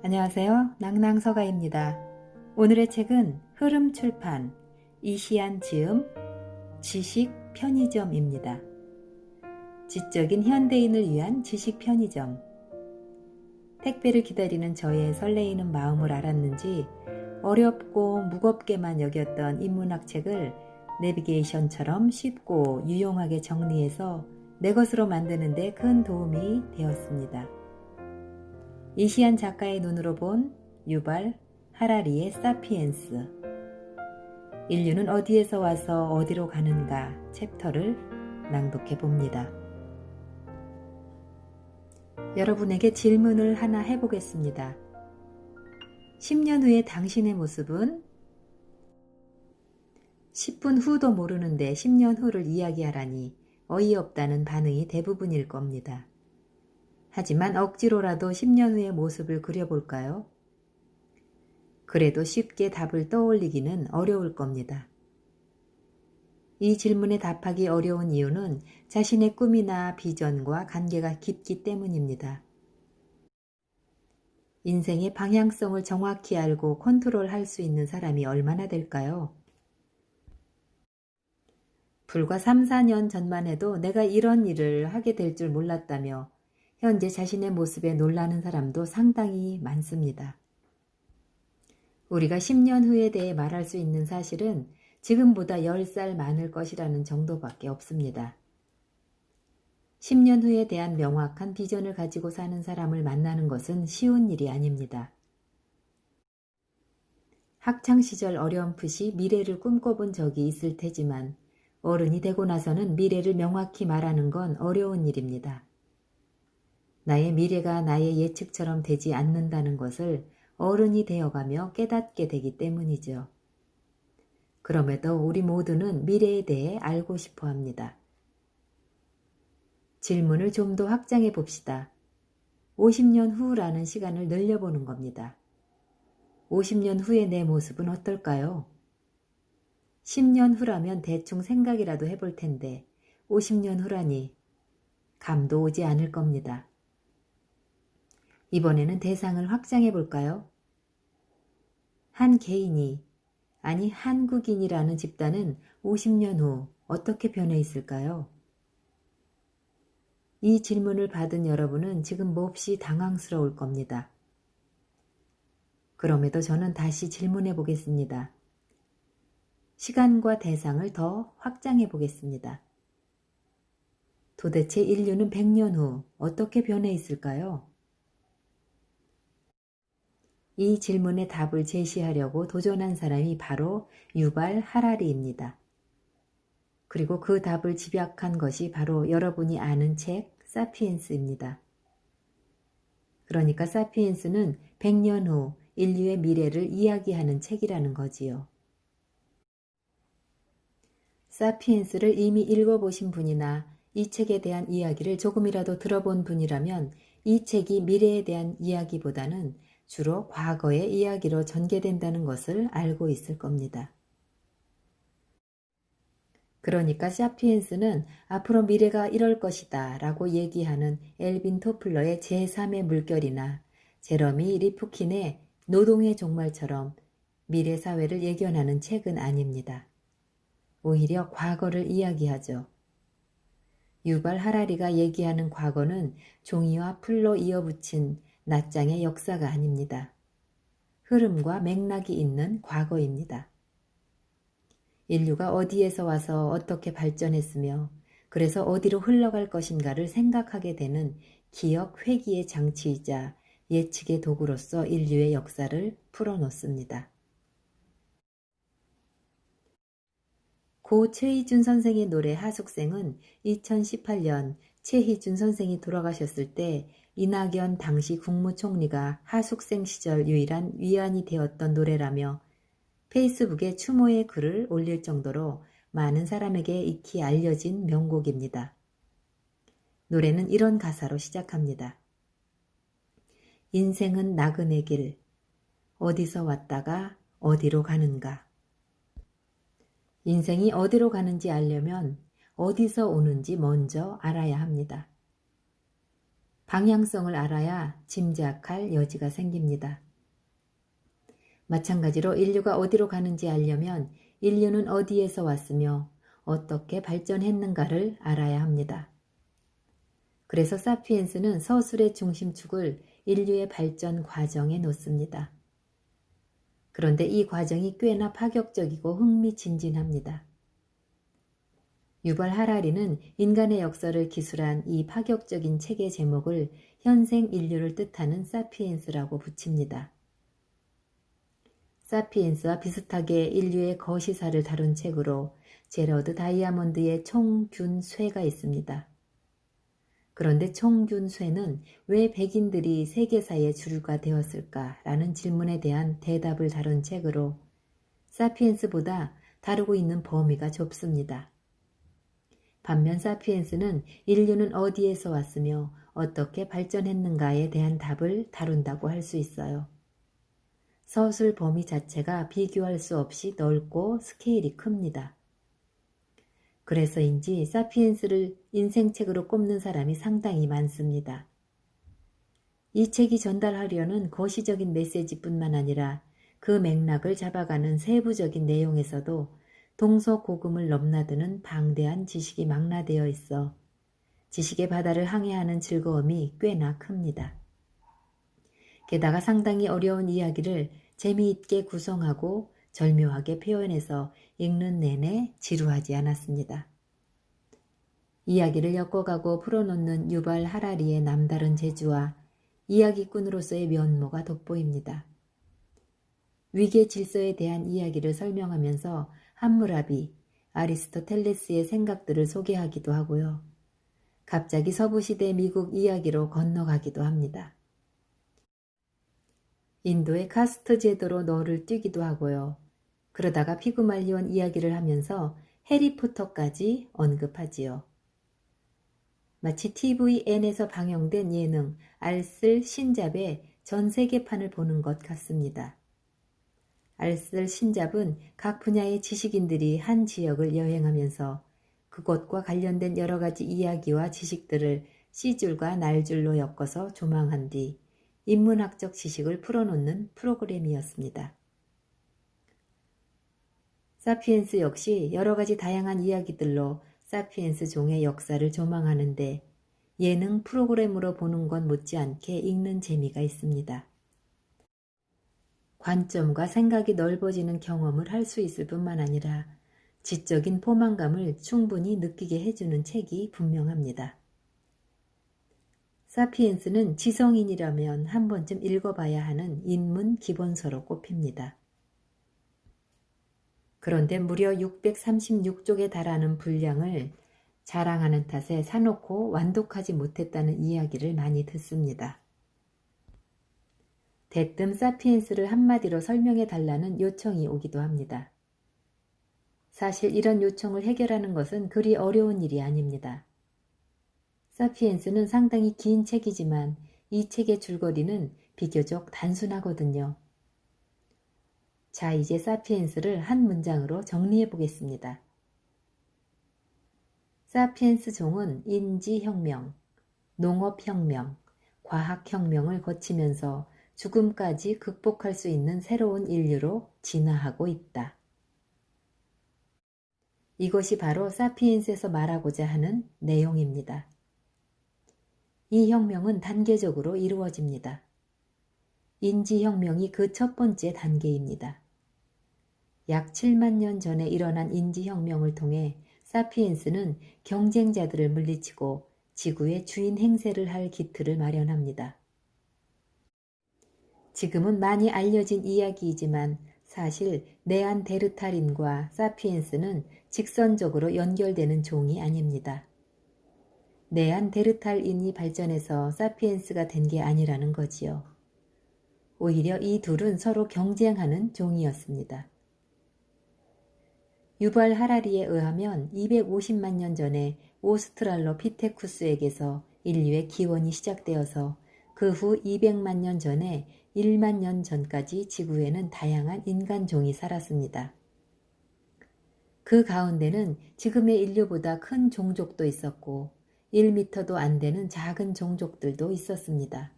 안녕하세요. 낭낭서가입니다. 오늘의 책은 흐름출판 이시안 지음 지식 편의점입니다. 지적인 현대인을 위한 지식 편의점. 택배를 기다리는 저의 설레이는 마음을 알았는지 어렵고 무겁게만 여겼던 인문학 책을 내비게이션처럼 쉽고 유용하게 정리해서 내 것으로 만드는 데 큰 도움이 되었습니다. 이시안 작가의 눈으로 본 유발 하라리의 사피엔스. 인류는 어디에서 와서 어디로 가는가 챕터를 낭독해 봅니다. 여러분에게 질문을 하나 해보겠습니다. 10년 후의 당신의 모습은? 10분 후도 모르는데 10년 후를 이야기하라니 어이없다는 반응이 대부분일 겁니다. 하지만 억지로라도 10년 후의 모습을 그려볼까요? 그래도 쉽게 답을 떠올리기는 어려울 겁니다. 이 질문에 답하기 어려운 이유는 자신의 꿈이나 비전과 관계가 깊기 때문입니다. 인생의 방향성을 정확히 알고 컨트롤할 수 있는 사람이 얼마나 될까요? 불과 3, 4년 전만 해도 내가 이런 일을 하게 될 줄 몰랐다며 현재 자신의 모습에 놀라는 사람도 상당히 많습니다. 우리가 10년 후에 대해 말할 수 있는 사실은 지금보다 10살 많을 것이라는 정도밖에 없습니다. 10년 후에 대한 명확한 비전을 가지고 사는 사람을 만나는 것은 쉬운 일이 아닙니다. 학창시절 어렴풋이 미래를 꿈꿔본 적이 있을 테지만 어른이 되고 나서는 미래를 명확히 말하는 건 어려운 일입니다. 나의 미래가 나의 예측처럼 되지 않는다는 것을 어른이 되어가며 깨닫게 되기 때문이죠. 그럼에도 우리 모두는 미래에 대해 알고 싶어 합니다. 질문을 좀 더 확장해 봅시다. 50년 후라는 시간을 늘려보는 겁니다. 50년 후의 내 모습은 어떨까요? 10년 후라면 대충 생각이라도 해볼 텐데 50년 후라니 감도 오지 않을 겁니다. 이번에는 대상을 확장해 볼까요? 한 개인이, 아니 한국인이라는 집단은 50년 후 어떻게 변해 있을까요? 이 질문을 받은 여러분은 지금 몹시 당황스러울 겁니다. 그럼에도 저는 다시 질문해 보겠습니다. 시간과 대상을 더 확장해 보겠습니다. 도대체 인류는 100년 후 어떻게 변해 있을까요? 이 질문의 답을 제시하려고 도전한 사람이 바로 유발 하라리입니다. 그리고 그 답을 집약한 것이 바로 여러분이 아는 책 사피엔스입니다. 그러니까 사피엔스는 100년 후 인류의 미래를 이야기하는 책이라는 거지요. 사피엔스를 이미 읽어보신 분이나 이 책에 대한 이야기를 조금이라도 들어본 분이라면 이 책이 미래에 대한 이야기보다는 주로 과거의 이야기로 전개된다는 것을 알고 있을 겁니다. 그러니까 사피엔스는 앞으로 미래가 이럴 것이다 라고 얘기하는 엘빈 토플러의 제3의 물결이나 제러미 리프킨의 노동의 종말처럼 미래 사회를 예견하는 책은 아닙니다. 오히려 과거를 이야기하죠. 유발 하라리가 얘기하는 과거는 종이와 풀로 이어붙인 낱장의 역사가 아닙니다. 흐름과 맥락이 있는 과거입니다. 인류가 어디에서 와서 어떻게 발전했으며 그래서 어디로 흘러갈 것인가를 생각하게 되는 기억 회귀의 장치이자 예측의 도구로서 인류의 역사를 풀어놓습니다. 고 최희준 선생의 노래 하숙생은 2018년 최희준 선생이 돌아가셨을 때 이낙연 당시 국무총리가 하숙생 시절 유일한 위안이 되었던 노래라며 페이스북에 추모의 글을 올릴 정도로 많은 사람에게 익히 알려진 명곡입니다. 노래는 이런 가사로 시작합니다. 인생은 나그네 길, 어디서 왔다가 어디로 가는가. 인생이 어디로 가는지 알려면 어디서 오는지 먼저 알아야 합니다. 방향성을 알아야 짐작할 여지가 생깁니다. 마찬가지로 인류가 어디로 가는지 알려면 인류는 어디에서 왔으며 어떻게 발전했는가를 알아야 합니다. 그래서 사피엔스는 서술의 중심축을 인류의 발전 과정에 놓습니다. 그런데 이 과정이 꽤나 파격적이고 흥미진진합니다. 유발 하라리는 인간의 역사를 기술한 이 파격적인 책의 제목을 현생 인류를 뜻하는 사피엔스라고 붙입니다. 사피엔스와 비슷하게 인류의 거시사를 다룬 책으로 제러드 다이아몬드의 총균쇠가 있습니다. 그런데 총균쇠는 왜 백인들이 세계사의 주류가 되었을까라는 질문에 대한 대답을 다룬 책으로 사피엔스보다 다루고 있는 범위가 좁습니다. 반면 사피엔스는 인류는 어디에서 왔으며 어떻게 발전했는가에 대한 답을 다룬다고 할 수 있어요. 서술 범위 자체가 비교할 수 없이 넓고 스케일이 큽니다. 그래서인지 사피엔스를 인생책으로 꼽는 사람이 상당히 많습니다. 이 책이 전달하려는 거시적인 메시지뿐만 아니라 그 맥락을 잡아가는 세부적인 내용에서도 동서고금을 넘나드는 방대한 지식이 망라되어 있어 지식의 바다를 항해하는 즐거움이 꽤나 큽니다. 게다가 상당히 어려운 이야기를 재미있게 구성하고 절묘하게 표현해서 읽는 내내 지루하지 않았습니다. 이야기를 엮어가고 풀어놓는 유발 하라리의 남다른 재주와 이야기꾼으로서의 면모가 돋보입니다. 위계 질서에 대한 이야기를 설명하면서 함무라비, 아리스토텔레스의 생각들을 소개하기도 하고요. 갑자기 서부시대 미국 이야기로 건너가기도 합니다. 인도의 카스트 제도로 너를 뛰기도 하고요. 그러다가 피그말리온 이야기를 하면서 해리포터까지 언급하지요. 마치 TVN에서 방영된 예능 알쓸 신잡의 전 세계판을 보는 것 같습니다. 알쓸 신잡은 각 분야의 지식인들이 한 지역을 여행하면서 그곳과 관련된 여러 가지 이야기와 지식들을 씨줄과 날줄로 엮어서 조망한 뒤 인문학적 지식을 풀어놓는 프로그램이었습니다. 사피엔스 역시 여러 가지 다양한 이야기들로 사피엔스 종의 역사를 조망하는데 예능 프로그램으로 보는 것 못지않게 읽는 재미가 있습니다. 관점과 생각이 넓어지는 경험을 할 수 있을 뿐만 아니라 지적인 포만감을 충분히 느끼게 해주는 책이 분명합니다. 사피엔스는 지성인이라면 한 번쯤 읽어봐야 하는 인문 기본서로 꼽힙니다. 그런데 무려 636쪽에 달하는 분량을 자랑하는 탓에 사놓고 완독하지 못했다는 이야기를 많이 듣습니다. 대뜸 사피엔스를 한마디로 설명해 달라는 요청이 오기도 합니다. 사실 이런 요청을 해결하는 것은 그리 어려운 일이 아닙니다. 사피엔스는 상당히 긴 책이지만 이 책의 줄거리는 비교적 단순하거든요. 자, 이제 사피엔스를 한 문장으로 정리해 보겠습니다. 사피엔스 종은 인지혁명, 농업혁명, 과학혁명을 거치면서 죽음까지 극복할 수 있는 새로운 인류로 진화하고 있다. 이것이 바로 사피엔스에서 말하고자 하는 내용입니다. 이 혁명은 단계적으로 이루어집니다. 인지혁명이 그 첫 번째 단계입니다. 약 7만 년 전에 일어난 인지혁명을 통해 사피엔스는 경쟁자들을 물리치고 지구의 주인 행세를 할 기틀을 마련합니다. 지금은 많이 알려진 이야기이지만 사실 네안데르탈인과 사피엔스는 직선적으로 연결되는 종이 아닙니다. 네안데르탈인이 발전해서 사피엔스가 된 게 아니라는 거지요. 오히려 이 둘은 서로 경쟁하는 종이었습니다. 유발 하라리에 의하면 250만 년 전에 오스트랄로피테쿠스에게서 인류의 기원이 시작되어서 그 후 200만 년 전에 1만 년 전까지 지구에는 다양한 인간종이 살았습니다. 그 가운데는 지금의 인류보다 큰 종족도 있었고 1미터도 안 되는 작은 종족들도 있었습니다.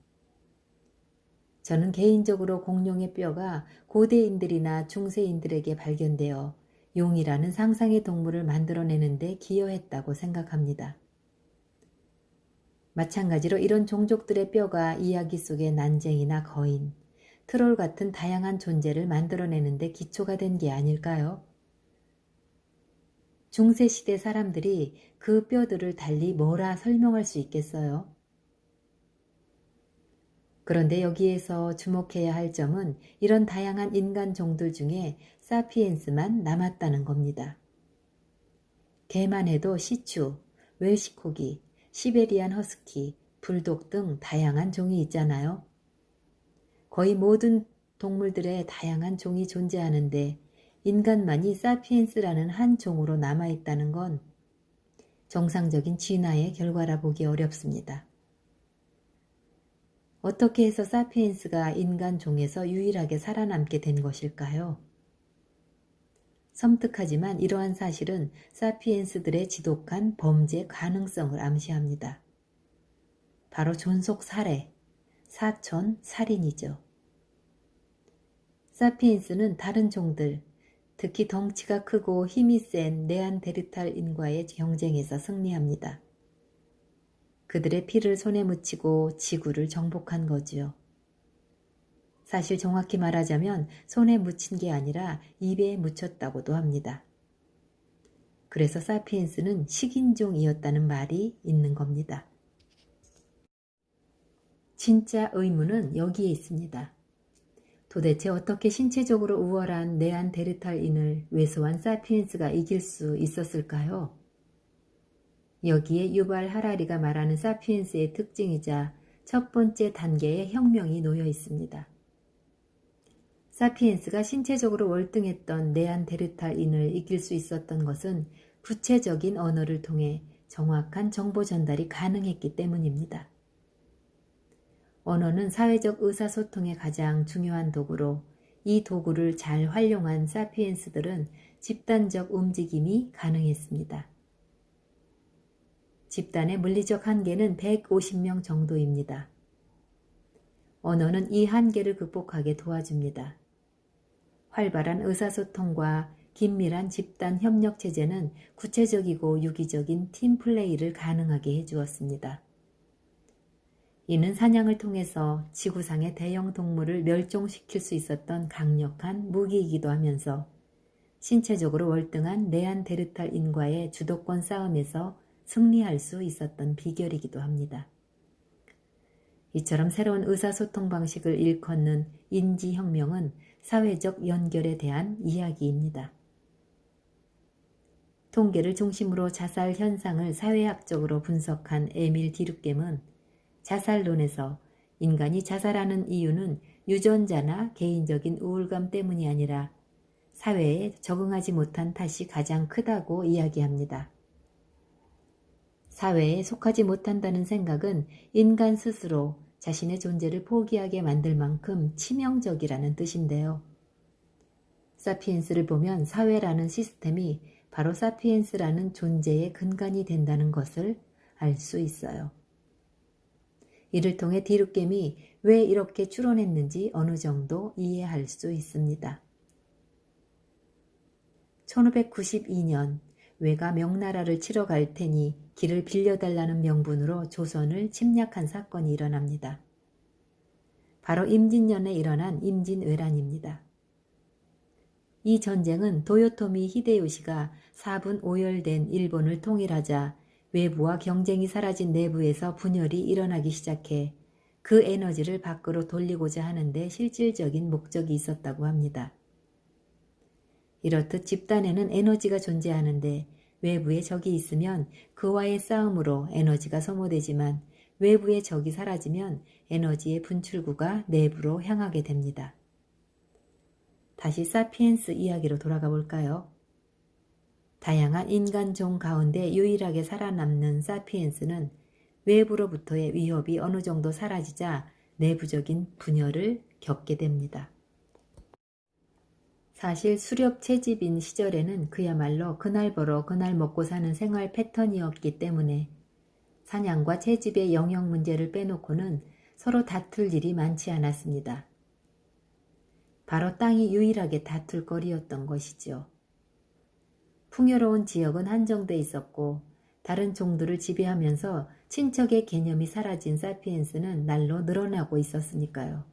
저는 개인적으로 공룡의 뼈가 고대인들이나 중세인들에게 발견되어 용이라는 상상의 동물을 만들어내는데 기여했다고 생각합니다. 마찬가지로 이런 종족들의 뼈가 이야기 속의 난쟁이나 거인, 트롤 같은 다양한 존재를 만들어내는데 기초가 된 게 아닐까요? 중세시대 사람들이 그 뼈들을 달리 뭐라 설명할 수 있겠어요? 그런데 여기에서 주목해야 할 점은 이런 다양한 인간 종들 중에 사피엔스만 남았다는 겁니다. 개만 해도 시추, 웰시코기, 시베리안 허스키, 불독 등 다양한 종이 있잖아요. 거의 모든 동물들의 다양한 종이 존재하는데 인간만이 사피엔스라는 한 종으로 남아있다는 건 정상적인 진화의 결과라 보기 어렵습니다. 어떻게 해서 사피엔스가 인간 종에서 유일하게 살아남게 된 것일까요? 섬뜩하지만 이러한 사실은 사피엔스들의 지독한 범죄 가능성을 암시합니다. 바로 존속 살해, 사촌 살인이죠. 사피엔스는 다른 종들, 특히 덩치가 크고 힘이 센 네안데르탈인과의 경쟁에서 승리합니다. 그들의 피를 손에 묻히고 지구를 정복한 거지요. 사실 정확히 말하자면 손에 묻힌 게 아니라 입에 묻혔다고도 합니다. 그래서 사피엔스는 식인종이었다는 말이 있는 겁니다. 진짜 의문은 여기에 있습니다. 도대체 어떻게 신체적으로 우월한 네안데르탈인을 왜소한 사피엔스가 이길 수 있었을까요? 여기에 유발 하라리가 말하는 사피엔스의 특징이자 첫 번째 단계의 혁명이 놓여 있습니다. 사피엔스가 신체적으로 월등했던 네안데르탈인을 이길 수 있었던 것은 구체적인 언어를 통해 정확한 정보 전달이 가능했기 때문입니다. 언어는 사회적 의사소통의 가장 중요한 도구로 이 도구를 잘 활용한 사피엔스들은 집단적 움직임이 가능했습니다. 집단의 물리적 한계는 150명 정도입니다. 언어는 이 한계를 극복하게 도와줍니다. 활발한 의사소통과 긴밀한 집단 협력 체제는 구체적이고 유기적인 팀플레이를 가능하게 해주었습니다. 이는 사냥을 통해서 지구상의 대형 동물을 멸종시킬 수 있었던 강력한 무기이기도 하면서 신체적으로 월등한 네안데르탈인과의 주도권 싸움에서 승리할 수 있었던 비결이기도 합니다. 이처럼 새로운 의사소통 방식을 일컫는 인지혁명은 사회적 연결에 대한 이야기입니다. 통계를 중심으로 자살 현상을 사회학적으로 분석한 에밀 디루겜은 자살론에서 인간이 자살하는 이유는 유전자나 개인적인 우울감 때문이 아니라 사회에 적응하지 못한 탓이 가장 크다고 이야기합니다. 사회에 속하지 못한다는 생각은 인간 스스로 자신의 존재를 포기하게 만들 만큼 치명적이라는 뜻인데요. 사피엔스를 보면 사회라는 시스템이 바로 사피엔스라는 존재의 근간이 된다는 것을 알 수 있어요. 이를 통해 디루겜이 왜 이렇게 추론했는지 어느 정도 이해할 수 있습니다. 1592년 외가 명나라를 치러 갈 테니 길을 빌려달라는 명분으로 조선을 침략한 사건이 일어납니다. 바로 임진년에 일어난 임진왜란입니다. 이 전쟁은 도요토미 히데요시가 4분 5열된 일본을 통일하자 외부와 경쟁이 사라진 내부에서 분열이 일어나기 시작해 그 에너지를 밖으로 돌리고자 하는데 실질적인 목적이 있었다고 합니다. 이렇듯 집단에는 에너지가 존재하는데 외부에 적이 있으면 그와의 싸움으로 에너지가 소모되지만 외부의 적이 사라지면 에너지의 분출구가 내부로 향하게 됩니다. 다시 사피엔스 이야기로 돌아가 볼까요? 다양한 인간종 가운데 유일하게 살아남는 사피엔스는 외부로부터의 위협이 어느 정도 사라지자 내부적인 분열을 겪게 됩니다. 사실 수렵 채집인 시절에는 그야말로 그날 벌어 그날 먹고 사는 생활 패턴이었기 때문에 사냥과 채집의 영역 문제를 빼놓고는 서로 다툴 일이 많지 않았습니다. 바로 땅이 유일하게 다툴 거리였던 것이죠. 풍요로운 지역은 한정돼 있었고 다른 종들을 지배하면서 친척의 개념이 사라진 사피엔스는 날로 늘어나고 있었으니까요.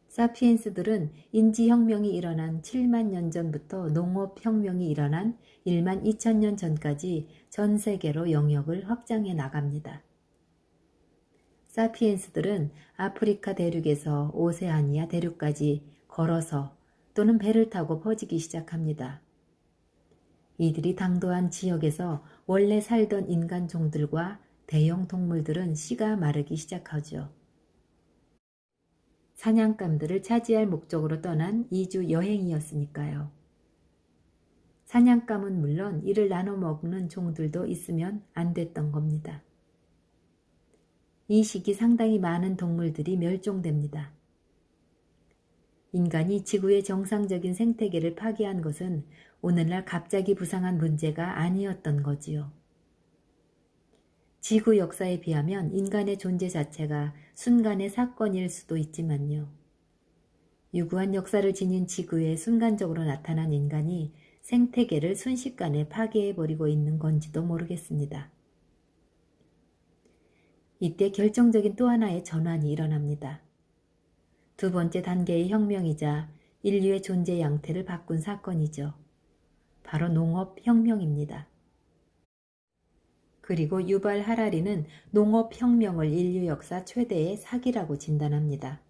사피엔스들은 인지혁명이 일어난 7만 년 전부터 농업혁명이 일어난 1만 2천 년 전까지 전 세계로 영역을 확장해 나갑니다. 사피엔스들은 아프리카 대륙에서 오세아니아 대륙까지 걸어서 또는 배를 타고 퍼지기 시작합니다. 이들이 당도한 지역에서 원래 살던 인간 종들과 대형 동물들은 씨가 마르기 시작하죠. 사냥감들을 차지할 목적으로 떠난 이주 여행이었으니까요. 사냥감은 물론 이를 나눠 먹는 종들도 있으면 안 됐던 겁니다. 이 시기 상당히 많은 동물들이 멸종됩니다. 인간이 지구의 정상적인 생태계를 파괴한 것은 오늘날 갑자기 부상한 문제가 아니었던 거지요. 지구 역사에 비하면 인간의 존재 자체가 순간의 사건일 수도 있지만요. 유구한 역사를 지닌 지구에 순간적으로 나타난 인간이 생태계를 순식간에 파괴해버리고 있는 건지도 모르겠습니다. 이때 결정적인 또 하나의 전환이 일어납니다. 두 번째 단계의 혁명이자 인류의 존재 양태를 바꾼 사건이죠. 바로 농업혁명입니다. 그리고 유발 하라리는 농업혁명을 인류 역사 최대의 사기라고 진단합니다.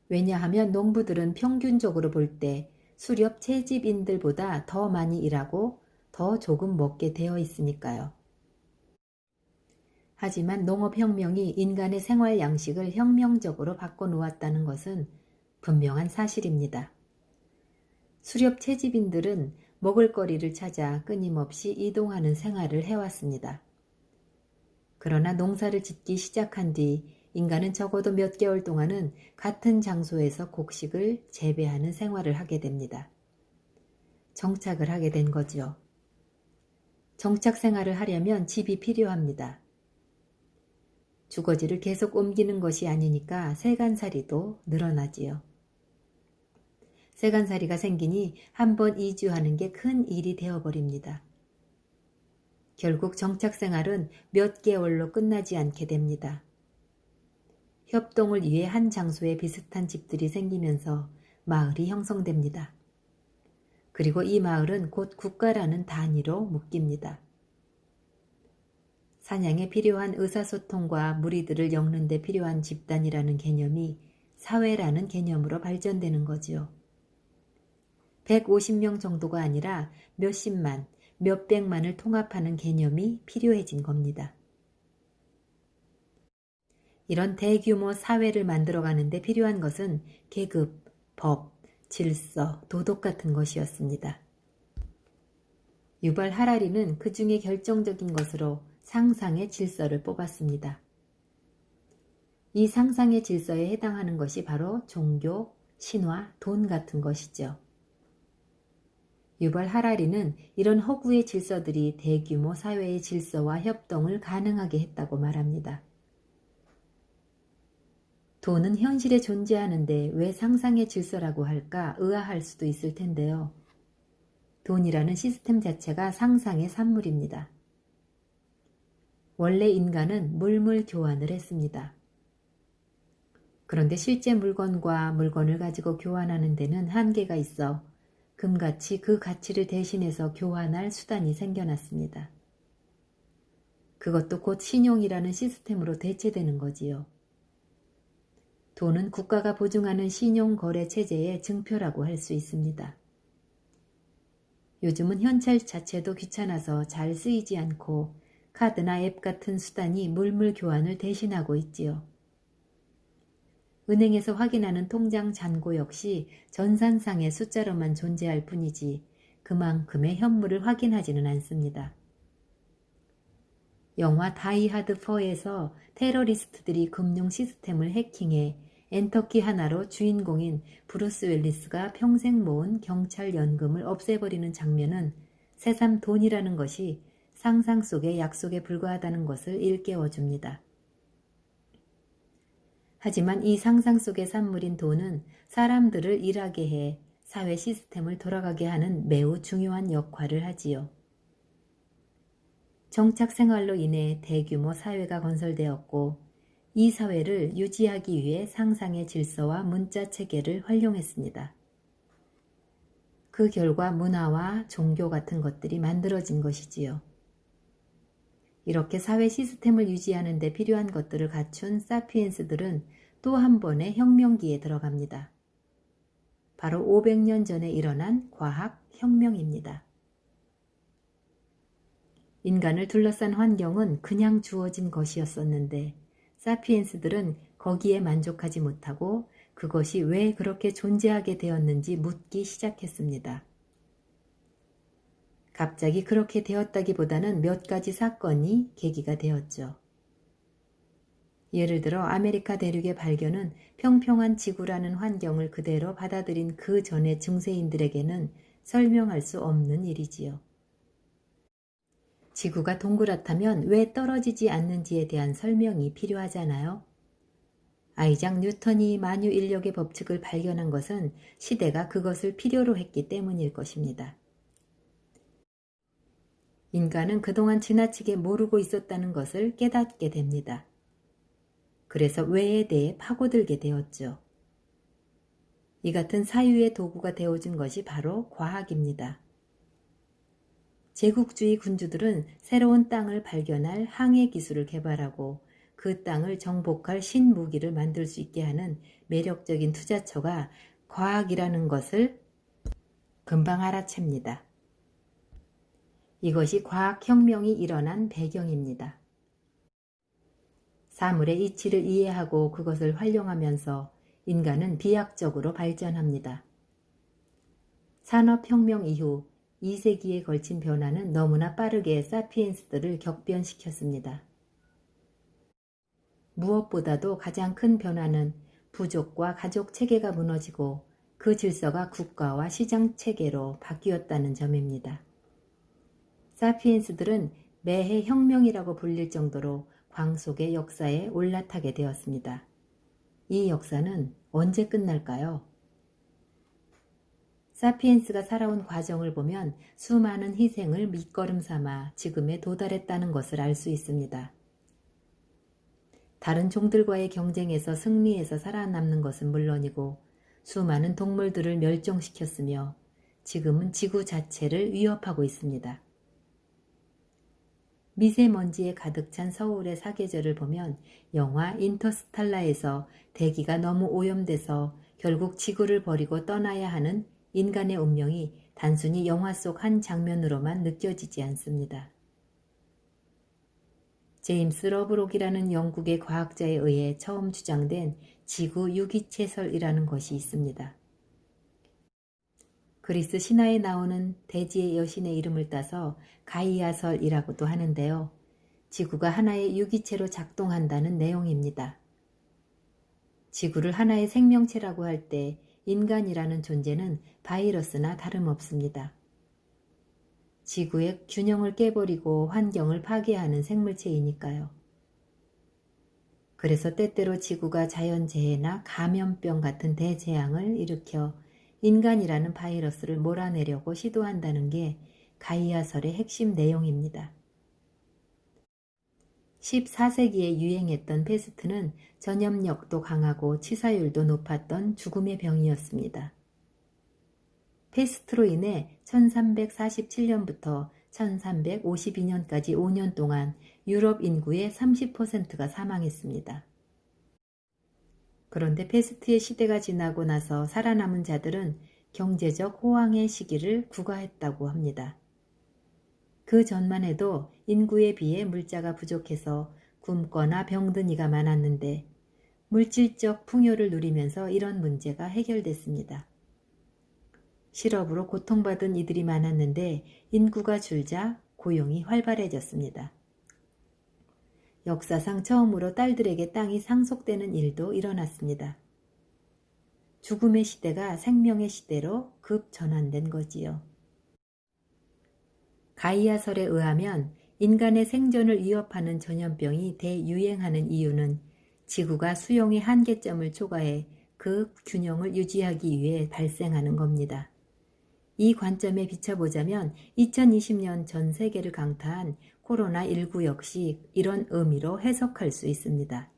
왜냐하면 농부들은 평균적으로 볼 때 수렵 채집인들보다 더 많이 일하고 더 조금 먹게 되어 있으니까요. 하지만 농업혁명이 인간의 생활 양식을 혁명적으로 바꿔놓았다는 것은 분명한 사실입니다. 수렵 채집인들은 먹을거리를 찾아 끊임없이 이동하는 생활을 해왔습니다. 그러나 농사를 짓기 시작한 뒤 인간은 적어도 몇 개월 동안은 같은 장소에서 곡식을 재배하는 생활을 하게 됩니다. 정착을 하게 된 거죠. 정착 생활을 하려면 집이 필요합니다. 주거지를 계속 옮기는 것이 아니니까 세간살이도 늘어나지요. 세간살이가 생기니 한번 이주하는 게 큰 일이 되어버립니다. 결국 정착생활은 몇 개월로 끝나지 않게 됩니다. 협동을 위해 한 장소에 비슷한 집들이 생기면서 마을이 형성됩니다. 그리고 이 마을은 곧 국가라는 단위로 묶입니다. 사냥에 필요한 의사소통과 무리들을 엮는 데 필요한 집단이라는 개념이 사회라는 개념으로 발전되는 거지요. 150명 정도가 아니라 몇십만, 몇백만을 통합하는 개념이 필요해진 겁니다. 이런 대규모 사회를 만들어가는 데 필요한 것은 계급, 법, 질서, 도덕 같은 것이었습니다. 유발 하라리는 그 중에 결정적인 것으로 상상의 질서를 뽑았습니다. 이 상상의 질서에 해당하는 것이 바로 종교, 신화, 돈 같은 것이죠. 유발 하라리는 이런 허구의 질서들이 대규모 사회의 질서와 협동을 가능하게 했다고 말합니다. 돈은 현실에 존재하는데 왜 상상의 질서라고 할까 의아할 수도 있을 텐데요. 돈이라는 시스템 자체가 상상의 산물입니다. 원래 인간은 물물 교환을 했습니다. 그런데 실제 물건과 물건을 가지고 교환하는 데는 한계가 있어 금같이 그 가치를 대신해서 교환할 수단이 생겨났습니다. 그것도 곧 신용이라는 시스템으로 대체되는 거지요. 돈은 국가가 보증하는 신용거래 체제의 증표라고 할 수 있습니다. 요즘은 현찰 자체도 귀찮아서 잘 쓰이지 않고 카드나 앱 같은 수단이 물물 교환을 대신하고 있지요. 은행에서 확인하는 통장 잔고 역시 전산상의 숫자로만 존재할 뿐이지 그만큼의 현물을 확인하지는 않습니다. 영화 다이하드 4에서 테러리스트들이 금융 시스템을 해킹해 엔터키 하나로 주인공인 브루스 윌리스가 평생 모은 경찰 연금을 없애버리는 장면은 새삼 돈이라는 것이 상상 속의 약속에 불과하다는 것을 일깨워줍니다. 하지만 이 상상 속의 산물인 돈은 사람들을 일하게 해 사회 시스템을 돌아가게 하는 매우 중요한 역할을 하지요. 정착 생활로 인해 대규모 사회가 건설되었고 이 사회를 유지하기 위해 상상의 질서와 문자 체계를 활용했습니다. 그 결과 문화와 종교 같은 것들이 만들어진 것이지요. 이렇게 사회 시스템을 유지하는 데 필요한 것들을 갖춘 사피엔스들은 또 한 번의 혁명기에 들어갑니다. 바로 500년 전에 일어난 과학 혁명입니다. 인간을 둘러싼 환경은 그냥 주어진 것이었었는데 사피엔스들은 거기에 만족하지 못하고 그것이 왜 그렇게 존재하게 되었는지 묻기 시작했습니다. 갑자기 그렇게 되었다기보다는 몇 가지 사건이 계기가 되었죠. 예를 들어 아메리카 대륙의 발견은 평평한 지구라는 환경을 그대로 받아들인 그 전의 중세인들에게는 설명할 수 없는 일이지요. 지구가 동그랗다면 왜 떨어지지 않는지에 대한 설명이 필요하잖아요. 아이작 뉴턴이 만유인력의 법칙을 발견한 것은 시대가 그것을 필요로 했기 때문일 것입니다. 인간은 그동안 지나치게 모르고 있었다는 것을 깨닫게 됩니다. 그래서 왜에 대해 파고들게 되었죠. 이 같은 사유의 도구가 되어준 것이 바로 과학입니다. 제국주의 군주들은 새로운 땅을 발견할 항해 기술을 개발하고 그 땅을 정복할 신무기를 만들 수 있게 하는 매력적인 투자처가 과학이라는 것을 금방 알아챕니다. 이것이 과학혁명이 일어난 배경입니다. 사물의 이치를 이해하고 그것을 활용하면서 인간은 비약적으로 발전합니다. 산업혁명 이후 2세기에 걸친 변화는 너무나 빠르게 사피엔스들을 격변시켰습니다. 무엇보다도 가장 큰 변화는 부족과 가족 체계가 무너지고 그 질서가 국가와 시장 체계로 바뀌었다는 점입니다. 사피엔스들은 매해 혁명이라고 불릴 정도로 광속의 역사에 올라타게 되었습니다. 이 역사는 언제 끝날까요? 사피엔스가 살아온 과정을 보면 수많은 희생을 밑거름 삼아 지금에 도달했다는 것을 알 수 있습니다. 다른 종들과의 경쟁에서 승리해서 살아남는 것은 물론이고 수많은 동물들을 멸종시켰으며 지금은 지구 자체를 위협하고 있습니다. 미세먼지에 가득 찬 서울의 사계절을 보면 영화 인터스텔라에서 대기가 너무 오염돼서 결국 지구를 버리고 떠나야 하는 인간의 운명이 단순히 영화 속 한 장면으로만 느껴지지 않습니다. 제임스 러브록이라는 영국의 과학자에 의해 처음 주장된 지구 유기체설이라는 것이 있습니다. 그리스 신화에 나오는 대지의 여신의 이름을 따서 가이아설이라고도 하는데요. 지구가 하나의 유기체로 작동한다는 내용입니다. 지구를 하나의 생명체라고 할 때 인간이라는 존재는 바이러스나 다름없습니다. 지구의 균형을 깨버리고 환경을 파괴하는 생물체이니까요. 그래서 때때로 지구가 자연재해나 감염병 같은 대재앙을 일으켜 인간이라는 바이러스를 몰아내려고 시도한다는 게 가이아설의 핵심 내용입니다. 14세기에 유행했던 페스트는 전염력도 강하고 치사율도 높았던 죽음의 병이었습니다. 페스트로 인해 1347년부터 1352년까지 5년 동안 유럽 인구의 30%가 사망했습니다. 그런데 페스트의 시대가 지나고 나서 살아남은 자들은 경제적 호황의 시기를 구가했다고 합니다. 그 전만 해도 인구에 비해 물자가 부족해서 굶거나 병든 이가 많았는데 물질적 풍요를 누리면서 이런 문제가 해결됐습니다. 실업으로 고통받은 이들이 많았는데 인구가 줄자 고용이 활발해졌습니다. 역사상 처음으로 딸들에게 땅이 상속되는 일도 일어났습니다. 죽음의 시대가 생명의 시대로 급 전환된 거지요. 가이아설에 의하면 인간의 생존을 위협하는 전염병이 대유행하는 이유는 지구가 수용의 한계점을 초과해 그 균형을 유지하기 위해 발생하는 겁니다. 이 관점에 비춰보자면 2020년 전 세계를 강타한 코로나19 역시 이런 의미로 해석할 수 있습니다.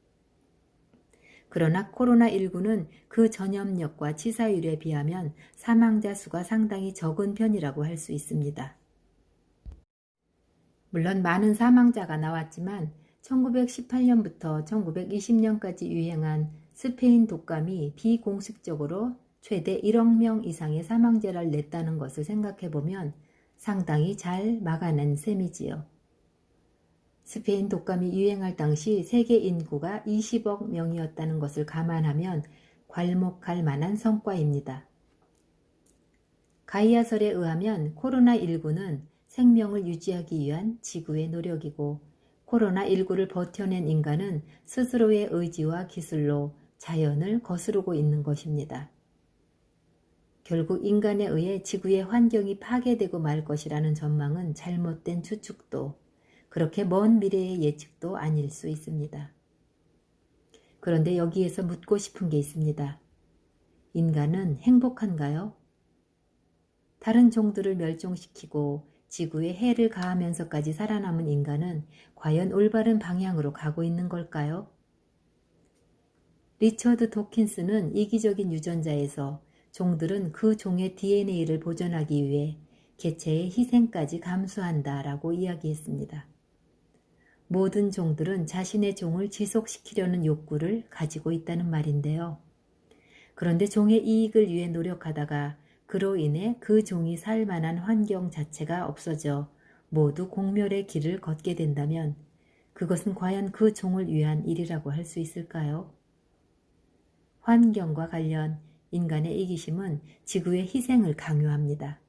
그러나 코로나19는 그 전염력과 치사율에 비하면 사망자 수가 상당히 적은 편이라고 할 수 있습니다. 물론 많은 사망자가 나왔지만 1918년부터 1920년까지 유행한 스페인 독감이 비공식적으로 최대 1억 명 이상의 사망자를 냈다는 것을 생각해보면 상당히 잘 막아낸 셈이지요. 스페인 독감이 유행할 당시 세계 인구가 20억 명이었다는 것을 감안하면 괄목할 만한 성과입니다. 가이아설에 의하면 코로나19는 생명을 유지하기 위한 지구의 노력이고 코로나19를 버텨낸 인간은 스스로의 의지와 기술로 자연을 거스르고 있는 것입니다. 결국 인간에 의해 지구의 환경이 파괴되고 말 것이라는 전망은 잘못된 추측도 그렇게 먼 미래의 예측도 아닐 수 있습니다. 그런데 여기에서 묻고 싶은 게 있습니다. 인간은 행복한가요? 다른 종들을 멸종시키고 지구에 해를 가하면서까지 살아남은 인간은 과연 올바른 방향으로 가고 있는 걸까요? 리처드 도킨스는 이기적인 유전자에서 종들은 그 종의 DNA를 보존하기 위해 개체의 희생까지 감수한다 라고 이야기했습니다. 모든 종들은 자신의 종을 지속시키려는 욕구를 가지고 있다는 말인데요. 그런데 종의 이익을 위해 노력하다가 그로 인해 그 종이 살 만한 환경 자체가 없어져 모두 공멸의 길을 걷게 된다면 그것은 과연 그 종을 위한 일이라고 할 수 있을까요? 환경과 관련 인간의 이기심은 지구의 희생을 강요합니다.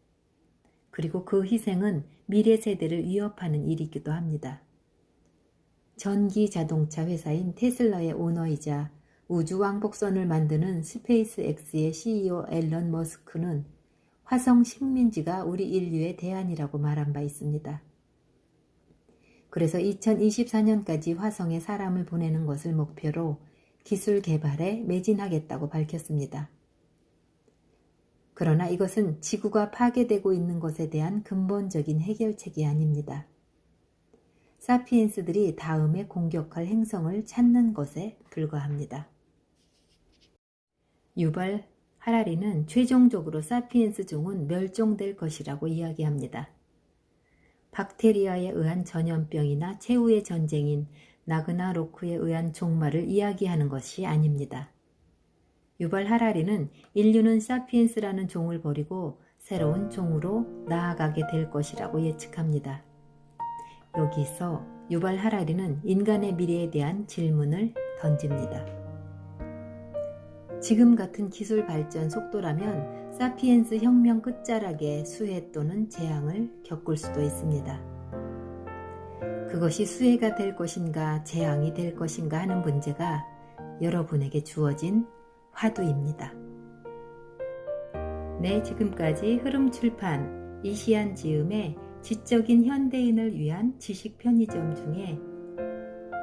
그리고 그 희생은 미래 세대를 위협하는 일이기도 합니다. 전기 자동차 회사인 테슬라의 오너이자 우주왕복선을 만드는 스페이스X의 CEO 앨런 머스크는 화성 식민지가 우리 인류의 대안이라고 말한 바 있습니다. 그래서 2024년까지 화성에 사람을 보내는 것을 목표로 기술 개발에 매진하겠다고 밝혔습니다. 그러나 이것은 지구가 파괴되고 있는 것에 대한 근본적인 해결책이 아닙니다. 사피엔스들이 다음에 공격할 행성을 찾는 것에 불과합니다. 유발 하라리는 최종적으로 사피엔스 종은 멸종될 것이라고 이야기합니다. 박테리아에 의한 전염병이나 최후의 전쟁인 나그나로크에 의한 종말을 이야기하는 것이 아닙니다. 유발 하라리는 인류는 사피엔스라는 종을 버리고 새로운 종으로 나아가게 될 것이라고 예측합니다. 여기서 유발 하라리는 인간의 미래에 대한 질문을 던집니다. 지금 같은 기술 발전 속도라면 사피엔스 혁명 끝자락에 수해 또는 재앙을 겪을 수도 있습니다. 그것이 수해가 될 것인가 재앙이 될 것인가 하는 문제가 여러분에게 주어진 화두입니다. 네, 지금까지 흐름출판 이시안 지음의 지적인 현대인을 위한 지식 편의점 중에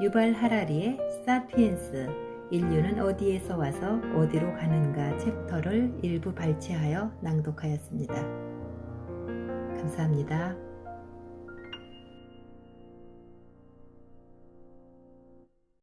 유발 하라리의 사피엔스 인류는 어디에서 와서 어디로 가는가 챕터를 일부 발췌하여 낭독하였습니다. 감사합니다.